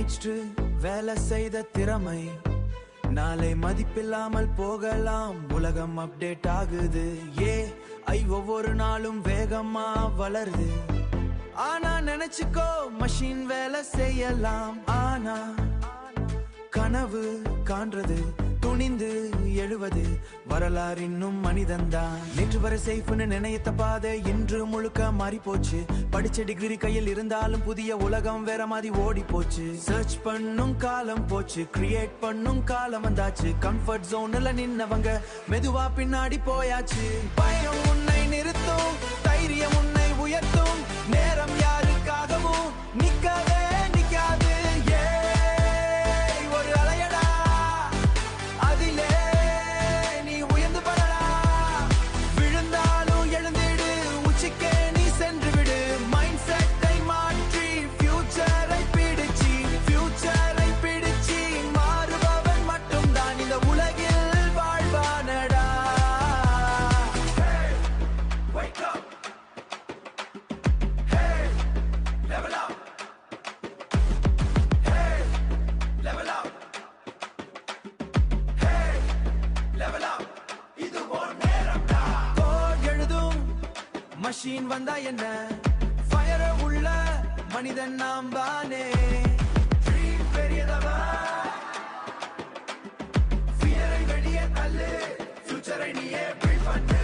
நேற்று வேலை செய்த திறமை நாளை மதிப்பில்லாமல் போகலாம். உலகம் அப்டேட் ஆகுது. ஒவ்வொரு நாளும் வேகமா வளருது. ஆனா நினைச்சுக்கோ மஷின் வேலை செய்யலாம். ஆனா கனவு காண்றது துணிந்து எழுவது வரலாறு இன்னும் மனிதன்தான். நேற்று வரை சேஃப்னு நினைத்த பாதை இன்று முழுக்க மாறி போச்சு. படிச்ச டிகிரி கையில் இருந்தாலும் புதிய உலகம் வேற மாதிரி ஓடி போச்சு. சர்ச் பண்ணும் காலம் போச்சு, கிரியேட் பண்ணும் காலம் வந்தாச்சு. கம்ஃபர்ட் ஜோன்ல நின்னவங்க மெதுவா பின்னாடி போயாச்சு. பயம் உன்னை நிறுத்தும், தைரியம் உன்னை உயர்த்தும். நேரம் யாருக்காகவும் நிக்கவே நிக்காது. ஒரு அலையடா அதிலே நீ உயர்ந்து படடா. விழுந்தாலும் எழுந்திடு, உச்சிக்கே நீ சென்று விடு. மைண்ட் செட்டை மாற்றி ஃபியூச்சரை பிடிச்சி மாறுபவன் மட்டும்தான் இந்த உலகில் வாழ்வானடா. Wake up. Hey, level up. Hey, level up. Hey, level up. இது ஒரு நேரம்டா. கோட் எழுதும் மஷின் வந்தா என்ன, ஃபயர் உள்ள மனிதன் நாம் தானே. ட்ரீம் பெரியதவா, ஃபியரை வெளியே தள்ளு, ஃபியூச்சரை நீயே பில்ட் பண்ணு.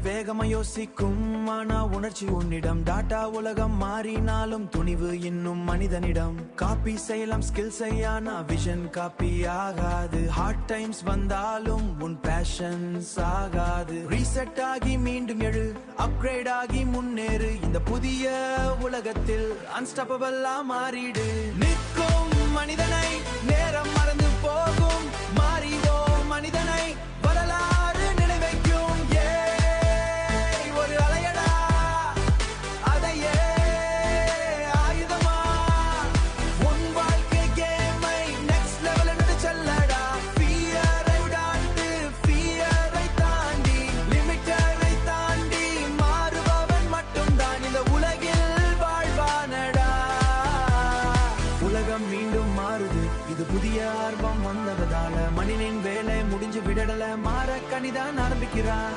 வேகமா யோசிக்கும் ஆனா உணர்ச்சி உன்னிடம். டாட்டா உலகம் மாறினாலும் துணிவு இன்னும் மனிதனிடம். காப்பி செய்யலாம் ஸ்கில் செய்யானா விஷன் காப்பி ஆகாது. ஹார்ட் டைம்ஸ் வந்தாலும் உன் பேஷன்ஸ் ஆகாது. ரீசெட் ஆகி மீண்டும் எழு, அப்கிரேட் ஆகி முன்னேறு. இந்த புதிய உலகத்தில் அன்ஸ்டாப்பபிளா மாறிடு. நிற்கும் மனிதனை நேரம் மறந்து போகும். மாறிவோம் மனிதனை வரலாறு நினைவைக்கும். ஒரு அலையடா அதையே ஆயுதமா. உன் வாழ்க்கை கேமை நெக்ஸ்ட் லெவல் என்று செல்லடா. ஃபியரை விடாட்டு, ஃபியரை தாண்டி, லிமிட்டரை தாண்டி மாறுபவன் மட்டும்தான் இந்த உலகில் வாழ்வானடா. உலகம் மீண்டும் மாறுது, இது புதிய ஆர்வம் வந்ததால. மனிதனின் வேலை முடிஞ்சு விடல, மாற கனிதான் ஆரம்பிக்கிறான்.